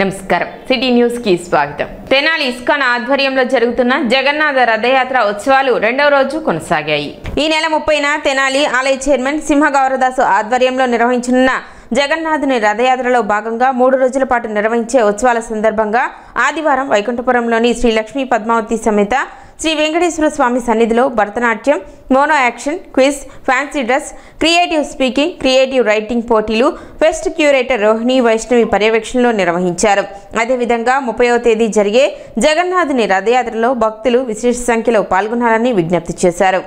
నమస్కారం city news కి స్వాగతం. తెనాలి ఇస్కాన్ ఆధ్వర్యంలో జరుగుతున్న జగన్నాథ రథయాత్ర ఉత్సవాలు రెండవ రోజు కొనసాగాయి. ఈ నెల 30న తెనాలి ఆలయ చైర్మన్ సింహ గౌరదాసు ఆధ్వర్యంలో నిర్వహించనున్న జగన్నాథుని రథయాత్రలో భాగంగా 3 రోజుల పాటు నిర్వహించే ఉత్సవాల సందర్భంగా ఆదివారం వైకుంఠపురంలోని శ్రీ లక్ష్మీ పద్మావతి సమేత శ్రీ వెంకటేశ్వర స్వామి సన్నిధిలో Bharatanatyam, mono action, quiz, fancy dress, creative speaking, creative writing పోటీలు ఫెస్ట్ క్యూరేటర్ రోహిణి వైష్ణవి పర్యవేక్షణలో నిర్వహించారు. అదేవిధంగా 30వ తేదీ జరిగే జగన్నాథుని రథయాత్రలో భక్తులు విశేష సంఖ్యలో పాల్గొనాలని విజ్ఞప్తి చేశారు.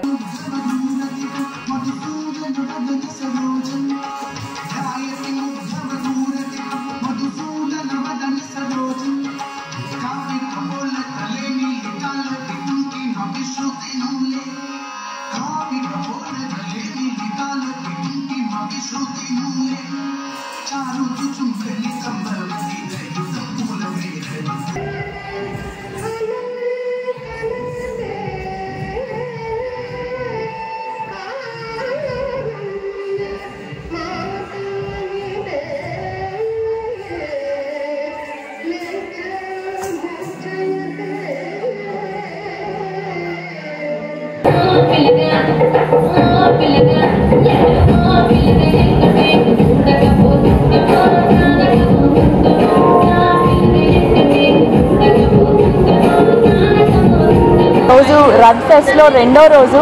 రోజు రథ్ ఫెస్ట్లో రెండో రోజు.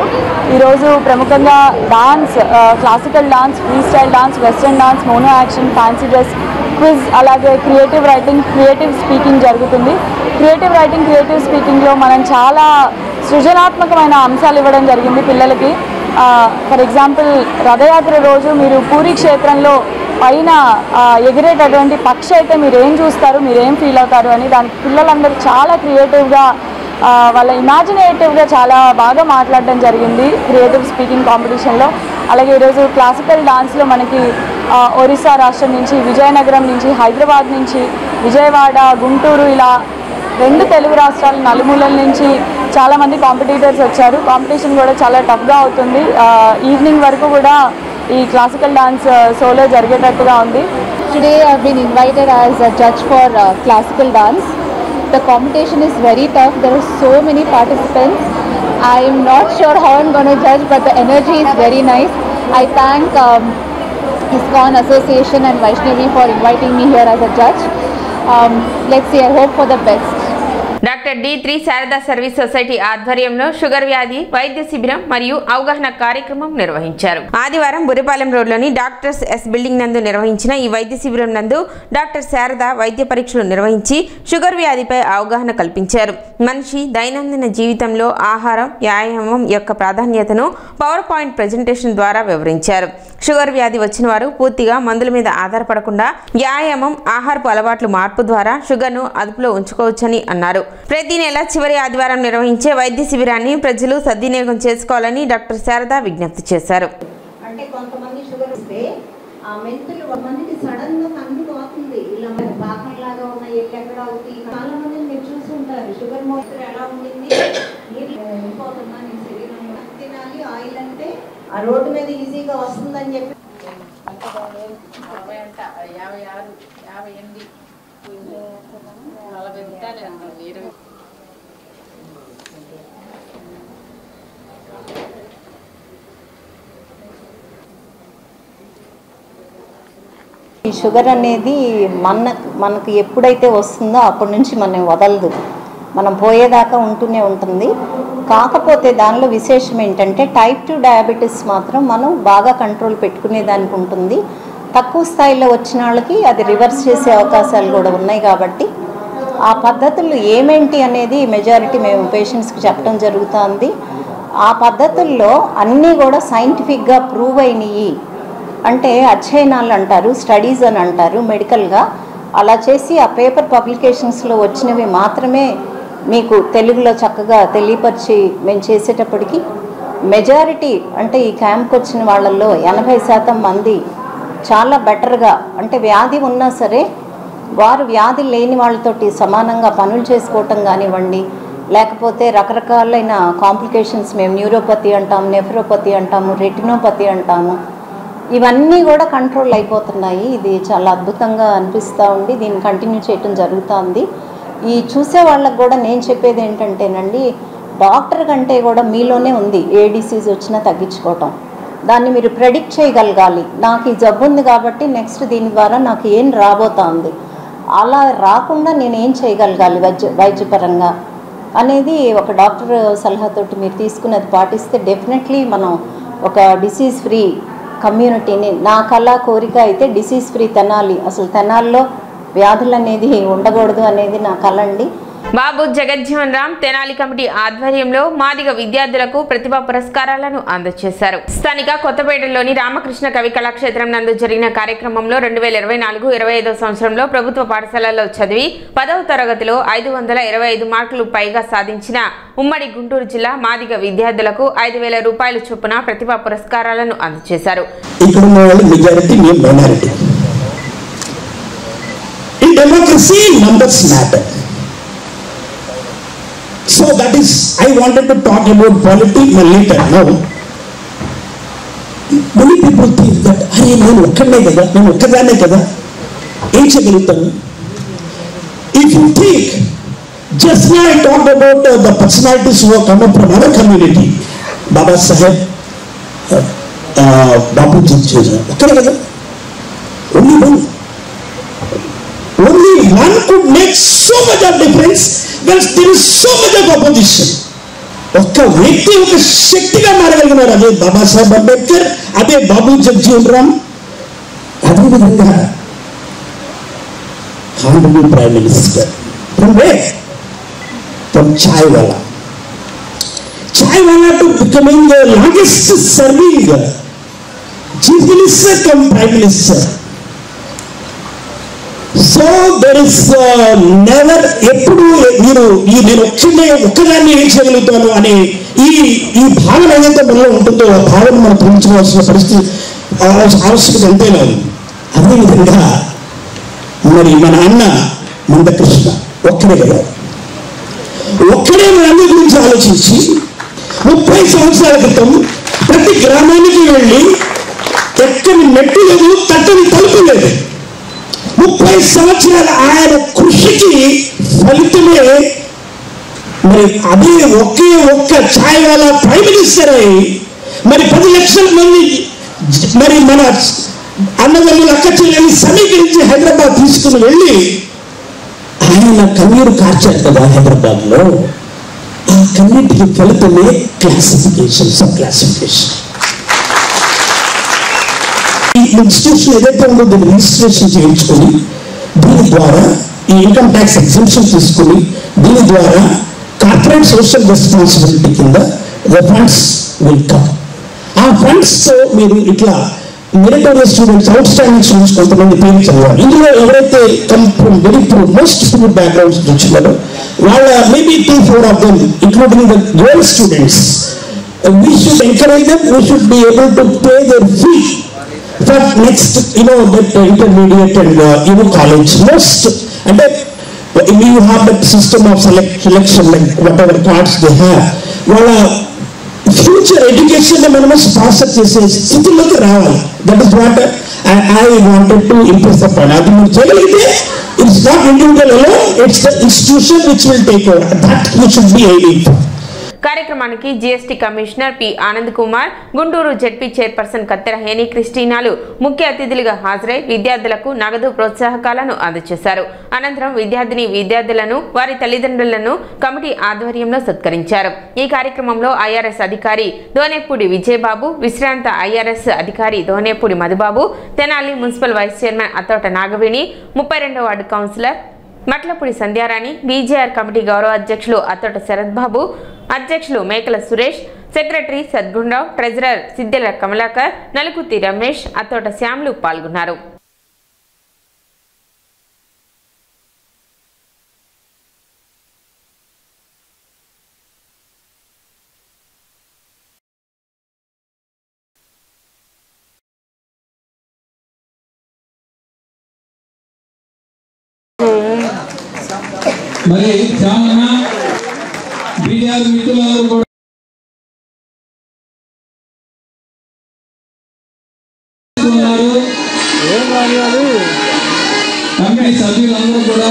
ఈరోజు ప్రముఖంగా dance, classical dance, free style dance, western dance, mono action, fancy dress, quiz, అలాగే క్రియేటివ్ రైటింగ్, క్రియేటివ్ స్పీకింగ్ జరుగుతుంది. క్రియేటివ్ రైటింగ్, క్రియేటివ్ స్పీకింగ్లో మనం చాలా సృజనాత్మకమైన అంశాలు ఇవ్వడం జరిగింది పిల్లలకి. ఫర్ ఎగ్జాంపుల్, రథయాత్ర రోజు మీరు పూరి క్షేత్రంలో పైన ఎగిరేటటువంటి పక్షి అయితే మీరు ఏం చూస్తారు, మీరు ఏం ఫీల్ అవుతారు అని దానికి పిల్లలందరూ చాలా క్రియేటివ్గా, వాళ్ళ ఇమాజినేటివ్గా చాలా బాగా మాట్లాడడం జరిగింది క్రియేటివ్ స్పీకింగ్ కాంపిటీషన్లో. అలాగే ఈరోజు క్లాసికల్ డాన్స్లో మనకి ఒరిస్సా రాష్ట్రం నుంచి, విజయనగరం నుంచి, హైదరాబాద్ నుంచి, విజయవాడ, గుంటూరు, ఇలా 2 తెలుగు రాష్ట్రాల నలుమూలల నుంచి చాలామంది కాంపిటీటర్స్ వచ్చారు. కాంపిటీషన్ కూడా చాలా టఫ్గా అవుతుంది. ఈవినింగ్ వరకు కూడా ఈ క్లాసికల్ డాన్స్ షోలో జరిగేటట్టుగా ఉంది. Today I have been invited as a judge for classical dance. The competition is very tough. There are so many participants. I am not sure how I'm going to judge, but the energy is very nice. I thank ISKCON Association and Vaishnavi for inviting me here as a judge. Let's see, I hope for the best. Doctor D3 Sharada service society ఆధ్వర్యంలో sugar వ్యాధి వైద్య శిబిరం మరియు అవగాహన కార్యక్రమం నిర్వహించారు. ఆదివారం బురిపాలెం రోడ్లోని డాక్టర్స్ ఎస్ బిల్డింగ్ నందు నిర్వహించిన ఈ వైద్య శిబిరం నందు డాక్టర్ శారద వైద్య పరీక్షలు నిర్వహించి షుగర్ వ్యాధిపై అవగాహన కల్పించారు. మనిషి దైనందిన జీవితంలో ఆహారం, వ్యాయామం యొక్క ప్రాధాన్యతను పవర్ పాయింట్ ప్రెజెంటేషన్ ద్వారా వివరించారు. షుగర్ వ్యాధి వచ్చిన వారు పూర్తిగా మందుల మీద ఆధారపడకుండా వ్యాయామం, ఆహారపు అలవాట్ల మార్పు ద్వారా షుగర్ను అదుపులో ఉంచుకోవచ్చని అన్నారు. ప్రతి నెల చివరి ఆదివారం నిర్వహించే వైద్య శిబిరాన్ని ప్రజలు సద్వినియోగం చేసుకోవాలని డాక్టర్ శారద విజ్ఞప్తి చేశారు. అంటే కొంతమంది షుగర్ వస్తే ఆ మెంతులు మందికి సడన్ గా కందిపోతుంది, ఇలా బాకంలాగా ఉన్న ఎక్కడ అవుతాయి. చాలా మందిని మీరు చూస్తుంటారు, షుగర్ మోయిస్చర్ ఎలా ఉండింది, వెళ్ళిపోతుందా నీ శరీరంలో. తినాలి ఆయిల్ అంటే ఆ రోడ్డు మీద ఈజీగా వస్తుందని చెప్పి ఈ షుగర్ అనేది మనకు ఎప్పుడైతే వస్తుందో అప్పటి నుంచి మనం వదలదు, మనం పోయేదాకా ఉంటూనే ఉంటుంది. కాకపోతే దానిలో విశేషం ఏంటంటే టైప్ 2 డయాబెటీస్ మాత్రం మనం బాగా కంట్రోల్ పెట్టుకునే దానికి ఉంటుంది. తక్కువ స్థాయిలో వచ్చిన వాళ్ళకి అది రివర్స్ చేసే అవకాశాలు కూడా ఉన్నాయి. కాబట్టి ఆ పద్ధతులు ఏమేంటి అనేది మెజారిటీ మేము పేషెంట్స్కి చెప్పడం జరుగుతుంది. ఆ పద్ధతుల్లో అన్నీ కూడా సైంటిఫిక్గా ప్రూవ్ అయినవి, అంటే అధ్యయనాలు అంటారు, స్టడీస్ అని అంటారు మెడికల్గా. అలా చేసి ఆ పేపర్ పబ్లికేషన్స్లో వచ్చినవి మాత్రమే మీకు తెలుగులో చక్కగా తెలియపరిచి మేము చేసేటప్పటికి మెజారిటీ, అంటే ఈ క్యాంప్కి వచ్చిన వాళ్ళల్లో 80% మంది చాలా బెటర్గా, అంటే వ్యాధి ఉన్నా సరే వారు వ్యాధి లేని వాళ్ళతోటి సమానంగా పనులు చేసుకోవటం కానివ్వండి, లేకపోతే రకరకాలైన కాంప్లికేషన్స్ మేము న్యూరోపతి అంటాము, నెఫ్రోపతి అంటాము, రెటినోపతి అంటాము, ఇవన్నీ కూడా కంట్రోల్ అయిపోతున్నాయి. ఇది చాలా అద్భుతంగా అనిపిస్తూ ఉంది. దీన్ని కంటిన్యూ చేయటం జరుగుతుంది. ఈ చూసే వాళ్ళకు కూడా నేను చెప్పేది ఏంటంటేనండి, డాక్టర్ కంటే కూడా మీలోనే ఉంది ఏ డిసీజ్ వచ్చినా తగ్గించుకోవటం. దాన్ని మీరు ప్రెడిక్ట్ చేయగలగాలి. నాకు ఈ జబ్బు ఉంది కాబట్టి నెక్స్ట్ దీని ద్వారా నాకు ఏం రాబోతోంది, అలా రాకుండా నేను ఏం చేయగలగాలి వైద్యపరంగా అనేది ఒక డాక్టర్ సలహాతోటి మీరు తీసుకున్నది పాటిస్తే డెఫినెట్లీ మనం ఒక డిసీజ్ ఫ్రీ కమ్యూనిటీని, నా కళ కోరిక అయితే డిసీజ్ ఫ్రీ తెనాలి, అసలు తెనాల్లో వ్యాధులు అనేది ఉండకూడదు అనేది నా కళ అండి. బాబు జగజ్జీవన్ రామ్ తెనాలి కమిటీ ఆధ్వర్యంలో మాదిగ విద్యార్థులకు ప్రతిభా పురస్కారాలను అందజేశారు. స్థానిక కొత్తపేటలోని రామకృష్ణ కవి కళాక్షేత్రం నందు జరిగిన కార్యక్రమంలో 2024-25 సంవత్సరంలో ప్రభుత్వ పాఠశాలలో చదివి 10వ తరగతిలో 525 మార్కులు పైగా సాధించిన ఉమ్మడి గుంటూరు జిల్లా మాదిగ విద్యార్థులకు 5,000 రూపాయల చొప్పున ప్రతిభా పురస్కారాలను అందజేశారు. So that is, I wanted to talk about politics later. Now, many people think that, "Arey, nenu okkadne kada, nenu okkadane kada, em cheyagalutanu." If you think, just now I talked about the personalities who have come up from our community, Baba Saheb, Babu Jagjeevan, okkade kada, only one could make so much of difference when there is so much of opposition. ఒక్క వ్యక్తి ఒక శక్తిగా మారగలిగినారు. అదే బాబాసాహెబ్ అంబేద్కర్, అదే బాబు జగజీవన్ రామ్, అదేవిధంగా honourable prime minister from where, from chaiwala to becoming the longest serving chief minister cum prime minister. So there is never, ఎప్పుడు మీరు నేను ఒక్కదాన్ని ఏం చేయగలుగుతాను అనే ఈ భావన ఏదైతే మనలో ఉంటుందో ఆ భావన మనం పెంచుకోవాల్సిన పరిస్థితి ఆవశ్యకత ఎంతైనా ఉంది. అదేవిధంగా మరి మన అన్న మందకృష్ణ ఒక్కడే కదా, ఒక్కడే మన అందరి గురించి ఆలోచించి 30 సంవత్సరాల క్రితం ప్రతి గ్రామానికి వెళ్ళి ఎక్కడి మెట్టు లేదు, తట్టని తలుపు లేదు. 30 సంవత్సరాల ఆయన కృషికి ఫలితమే మరి అదే ఒక్క ఛాయ్వాలా ప్రైమ్ మినిస్టర్ అయి మరి 10 లక్షల మంది మరి మన అన్నదమ్ముల అక్క చెల్లెల్ని సమీకరించి హైదరాబాద్ తీసుకుని వెళ్ళి ఆయన కన్నీరు కార్చారు కదా హైదరాబాద్ లో. ఆ కన్నీటికి ఫలితమే క్లాసిఫికేషన్, సబ్ క్లాసిఫికేషన్. ఈ ఇన్స్టిట్యూషన్ ఏదైతే ఉందో దీన్ని రిజిస్ట్రేషన్ చేయించుకొని దీని ద్వారా ఈ ఇన్కమ్ ట్యాక్స్ ఎగ్జంప్షన్ తీసుకుని దీని ద్వారా కార్పొరేట్ సోషల్ రెస్పాన్సిబిలిటీ కింద ద ఫండ్స్ విల్ కమ్. ఆ ఫండ్స్ తో మీరు ఇట్లా meritorious students, outstanding students కొంతమంది పేరు చదవాలి. ఇందులో ఎవరైతే come from very most poor backgrounds వచ్చినారో వాళ్ళ maybe 2-4 of them, including the girl students, we should encourage them, we should be able to pay their fee for next, that intermediate and college. Most, and we have that system of selection, like whatever cards they have. వాళ్ళ future education మనము sponsor చేసే స్థితిలోకి రావాలి. That is what I wanted to impress upon. అది మీరు చేయగలిగితే it's not individual alone, it's the institution which will take over. That we should be aiming for. కార్యక్రమానికి GST commissioner P Anand Kumar, Guntur ZP chairperson Kathera Henry క్రిస్టినాలు ముఖ్య అతిథులుగా హాజరై విద్యార్థులకు నగదు ప్రోత్సాహకాలను అందజేశారు. అనంతరం విద్యార్థులను వారి తల్లిదండ్రులను కమిటీ ఆధ్వర్యంలో సత్కరించారు. ఈ కార్యక్రమంలో ఐఆర్ఎస్ అధికారి దోనేపూడి విజయబాబు, విశ్రాంత ఐఆర్ఎస్ అధికారి Donepudi Madhubabu, Tenali municipal vice chairman Attota Nagaveni, 32వ ward councillor Matlapudi Sandhyarani, BJR committee గౌరవ అధ్యక్షులు అత్తోట శరత్ బాబు, అధ్యక్షులు మేకల సురేష్, సెక్రటరీ సద్గుణరావు, ట్రెజరర్ సిద్దెల కమలాకర్, నలుకుతి రమేష్, అత్తోట శ్యామ్లు పాల్గొన్నారు. మరి శ్యామన్న బీఆర్ మిత్రులందరూ కూడా కమిటీ సభ్యులందరూ కూడా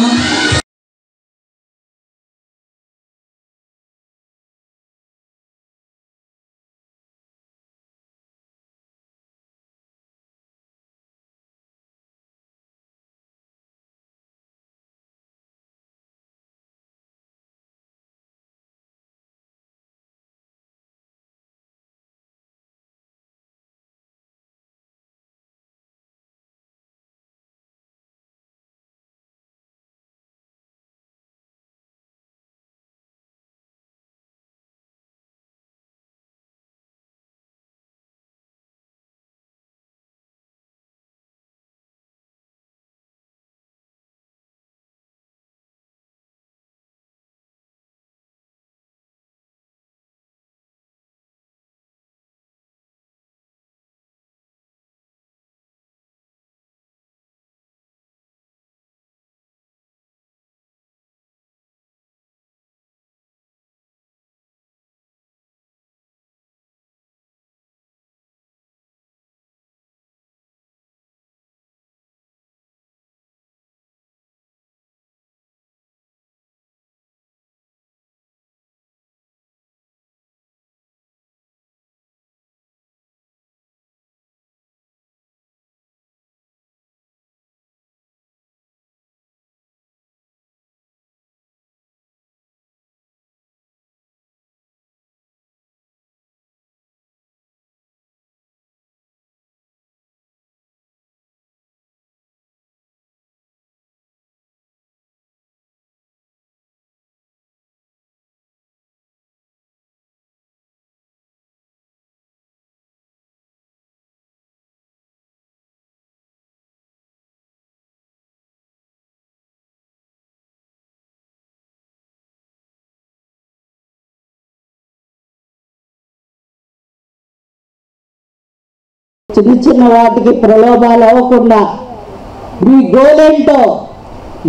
చిన్న చిన్న వాటికి ప్రలోభాలు అవ్వకుండా మీ గోల్ ఏంటో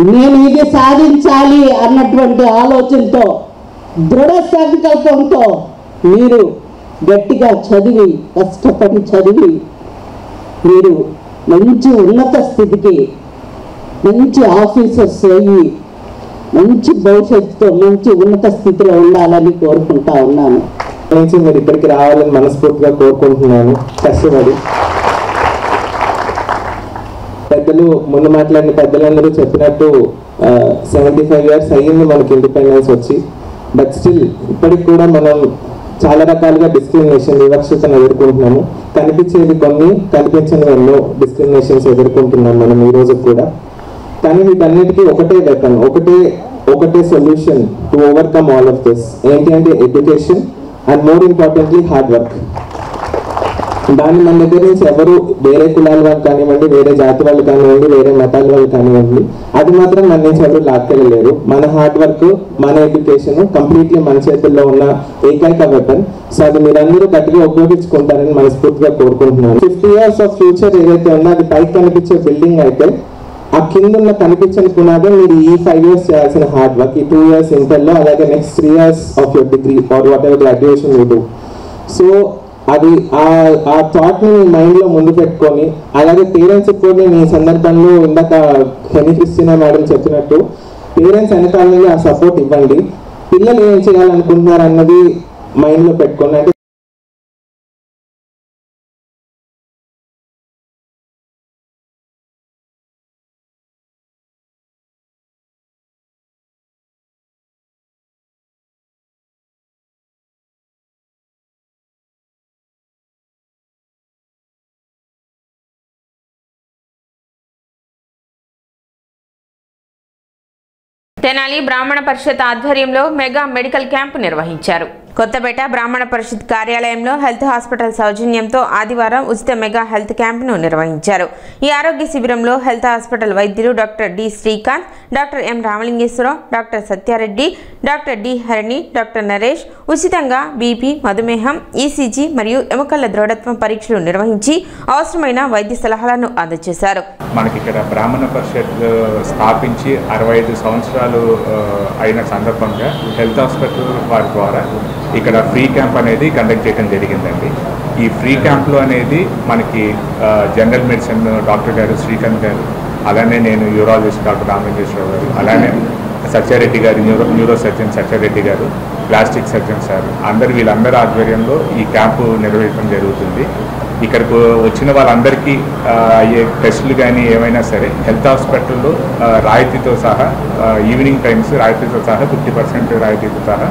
నేను ఇది సాధించాలి అన్నటువంటి ఆలోచనతో దృఢ సంకల్పంతో మీరు గట్టిగా చదివి కష్టపడి చదివి మీరు మంచి ఉన్నత స్థితికి మంచి ఆఫీసర్స్ అయ్యి మంచి భవిష్యత్తుతో మంచి ఉన్నత స్థితిలో ఉండాలని కోరుకుంటా ఉన్నాను. మీరు ఇక్కడికి రావాలని మనస్ఫూర్తిగా కోరుకుంటున్నాను. కష్టపడి పెద్దలు ముందు మాట్లాడిన పెద్దలందరూ చెప్పినట్టు 75 years అయ్యింది మనకి ఇండిపెండెన్స్ వచ్చి. బట్ స్టిల్ ఇప్పటికి కూడా మనం చాలా రకాలుగా డిస్క్రిమినేషన్ వివక్షతను ఎదుర్కొంటున్నాము. కనిపించేది కొన్ని, కనిపించని ఎన్నో డిస్క్రిమినేషన్స్ ఎదుర్కొంటున్నాం మనం ఈ రోజు కూడా. కానీ వీటన్నిటికీ ఒకటే వెపన్, ఒకటే solution to overcome all of this. ఏంటి అంటే education and more importantly hard work. దాన్ని మన దగ్గర నుంచి ఎవరు వేరే కులాల వాళ్ళు కానివ్వండి, వేరే జాతి వాళ్ళు కానివ్వండి, వేరే మతాల వాళ్ళు కానివ్వండి, అది మాత్రం మన నుంచి ఎవరు లాక్కెళ్ళలేరు. మన హార్డ్ వర్క్, మన ఎడ్యుకేషన్ కంప్లీట్లీ మన చేతుల్లో ఉన్న ఏకైక వెపన్. సో అది మీరందరూ గట్టిగా ఉపయోగించుకుంటారని మనస్ఫూర్తిగా కోరుకుంటున్నాను. 50 years ఆఫ్ ఫ్యూచర్ ఏదైతే ఉందో అది పైకి కనిపించే బిల్డింగ్ అయితే ఆ కింద ఉన్న కనిపించని పునాదే మీరు ఈ 5 years చేయాల్సిన హార్డ్ వర్క్, ఈ 2 years ఇంటర్లో, అలాగే next 3 years of your degree or what ever graduation you do. So అది ఆ థాట్ని మీ మైండ్లో ముందు పెట్టుకొని, అలాగే పేరెంట్స్ కూడా నేను ఈ సందర్భంలో ఇందాక హెనీ క్రిస్టినా మేడం చెప్పినట్టు పేరెంట్స్ వెనకాలని ఆ సపోర్ట్ ఇవ్వండి. పిల్లలు ఏం చేయాలనుకుంటున్నారు అన్నది మైండ్లో పెట్టుకోండి. అంటే తెనాలి బ్రాహ్మణ పరిషత్ ఆధ్వర్యంలో మెగా మెడికల్ క్యాంపు నిర్వహించారు. కొత్తపేట బ్రాహ్మణ పరిషత్ కార్యాలయంలో హెల్త్ హాస్పిటల్ సౌజన్యంతో ఆదివారం ఉచిత మెగా హెల్త్ క్యాంపును నిర్వహించారు. ఈ ఆరోగ్య శిబిరంలో హెల్త్ హాస్పిటల్ వైద్యులు doctor D Srikanth, doctor M Ramalingeswara Rao, doctor Satya Reddy, doctor D Harini, doctor Naresh ఉచితంగా బీపీ, మధుమేహం, ఈసీజీ మరియు ఎముకల దృఢత్వం పరీక్షలు నిర్వహించి అవసరమైన వైద్య సలహాలను అందజేశారు. మనకి ఇక్కడ బ్రాహ్మణ పరిషత్ స్థాపించి 65 సంవత్సరాలు అయిన సందర్భంగా హెల్త్ హాస్పిటల్ వారి ద్వారా ఇక్కడ ఫ్రీ క్యాంప్ అనేది కండక్ట్ చేయడం జరిగిందండి. ఈ ఫ్రీ క్యాంప్లో అనేది మనకి జనరల్ మెడిసిన్ డాక్టర్ గారు శ్రీకాంత్ గారు, అలానే నేను యూరాలజిస్ట్ డాక్టర్ రామలింగేశ్వరరావు గారు, అలానే సత్యారెడ్డి గారు న్యూరో సర్జన్ సత్యారెడ్డి గారు, ప్లాస్టిక్ సర్జన్ సార్ వీళ్ళందరి ఆధ్వర్యంలో ఈ క్యాంపు నిర్వహించడం జరుగుతుంది. ఇక్కడికి వచ్చిన వాళ్ళందరికీ అయ్యే టెస్టులు కానీ ఏమైనా సరే హెల్త్ హాస్పిటల్లో రాయితీతో సహా ఈవినింగ్ టైమ్స్ రాయితీతో సహా 50% రాయితీతో సహా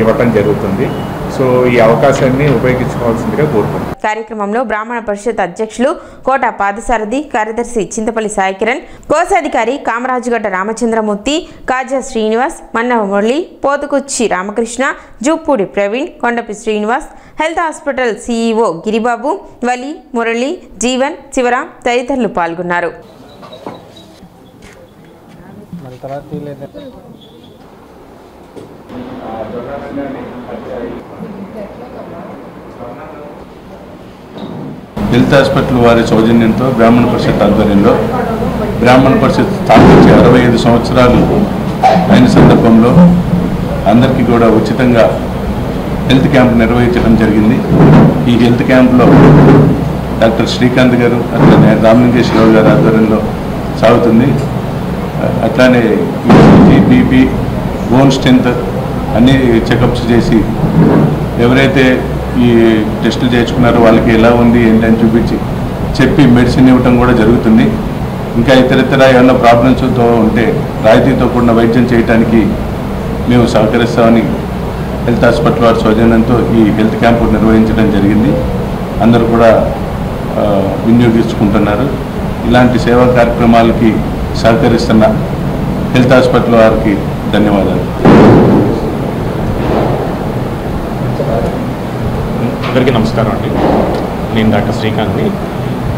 ఇవ్వటం జరుగుతుంది. సో ఈ అవకాశాన్ని ఉపయోగించుకోవాల్సిందిగా కోరుకుంటున్నాను. కార్యక్రమంలో బ్రాహ్మణ పరిషత్ అధ్యక్షులు కోట పాదసారథి, కార్యదర్శి చింతపల్లి సాయికిరణ్, కోశాధికారి Kamarajugadda Ramachandramurthy, Kaja Srinivas, Mannava Murali, Pothukuchi Ramakrishna, Jupudi Praveen, Kondapi Srinivas, health hospital CEO Giribabu, Vali, Murali, Jeevan, Sivaram తదితరులు పాల్గొన్నారు. హెల్త్ హాస్పిటల్ వారి సౌజన్యంతో బ్రాహ్మణ పరిషత్ ఆధ్వర్యంలో బ్రాహ్మణ పరిషత్ స్థాపించి 65 సంవత్సరాలు అయిన సందర్భంలో అందరికీ కూడా ఉచితంగా హెల్త్ క్యాంప్ నిర్వహించడం జరిగింది. ఈ హెల్త్ క్యాంప్లో డాక్టర్ శ్రీకాంత్ గారు అట్లానే రామలింగేశ్వరరావు గారి ఆధ్వర్యంలో సాగుతుంది. అట్లానే ఈసీజీ, బీపీ, బోన్ స్ట్రెంత్ అన్నీ చెకప్స్ చేసి ఎవరైతే ఈ టెస్టులు చేయించుకున్నారో వాళ్ళకి ఎలా ఉంది ఏంటని చూపించి చెప్పి మెడిసిన్ ఇవ్వటం కూడా జరుగుతుంది. ఇంకా ఇతర ఏమైనా ప్రాబ్లమ్స్తో ఉంటే రాయితీతో కూడిన వైద్యం చేయడానికి మేము సహకరిస్తామని హెల్త్ హాస్పిటల్ వారి సౌజన్యంతో ఈ హెల్త్ క్యాంపు నిర్వహించడం జరిగింది. అందరూ కూడా వినియోగించుకుంటున్నారు. ఇలాంటి సేవా కార్యక్రమాలకి సహకరిస్తున్న హెల్త్ హాస్పిటల్ వారికి ధన్యవాదాలు. అందరికీ నమస్కారం అండి. నేను డాక్టర్ శ్రీకాంత్ని.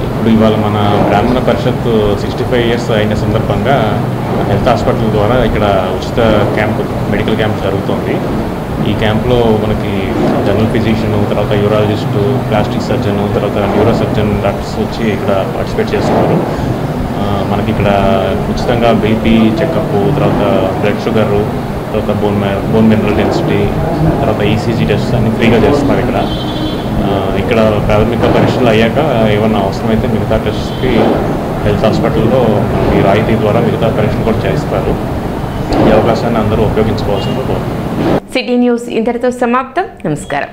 ఇప్పుడు ఇవాళ మన బ్రాహ్మణ పరిషత్ 65 ఇయర్స్ అయిన సందర్భంగా హెల్త్ హాస్పిటల్ ద్వారా ఇక్కడ ఉచిత క్యాంపు, మెడికల్ క్యాంప్ జరుగుతుంది. ఈ క్యాంప్లో మనకి జనరల్ ఫిజిషియన్, తర్వాత యూరాలజిస్టు, ప్లాస్టిక్ సర్జన్, తర్వాత న్యూరో సర్జన్ డాక్టర్స్ వచ్చి ఇక్కడ పార్టిసిపేట్ చేస్తున్నారు. మనకి ఇక్కడ ఉచితంగా బీపీ చెకప్, తర్వాత బ్లడ్ షుగరు, తర్వాత బోన్ మినరల్ డెన్సిటీ, తర్వాత ఈసీజీ టెస్ట్ అన్ని ఫ్రీగా చేస్తున్నారు. ఇక్కడ ప్రాథమిక పరీక్షలు అయ్యాక ఏమన్నా అవసరమైతే మిగతా టెస్ట్కి హెల్త్ హాస్పిటల్లో మనకి రాయితీ ద్వారా మిగతా పరీక్షలు కూడా చేస్తారు. ఈ అవకాశాన్ని అందరూ ఉపయోగించుకోవాల్సిందిగా కోరుతున్నాను. సిటీ న్యూస్ ఇంతటితో సమాప్తం. నమస్కారం.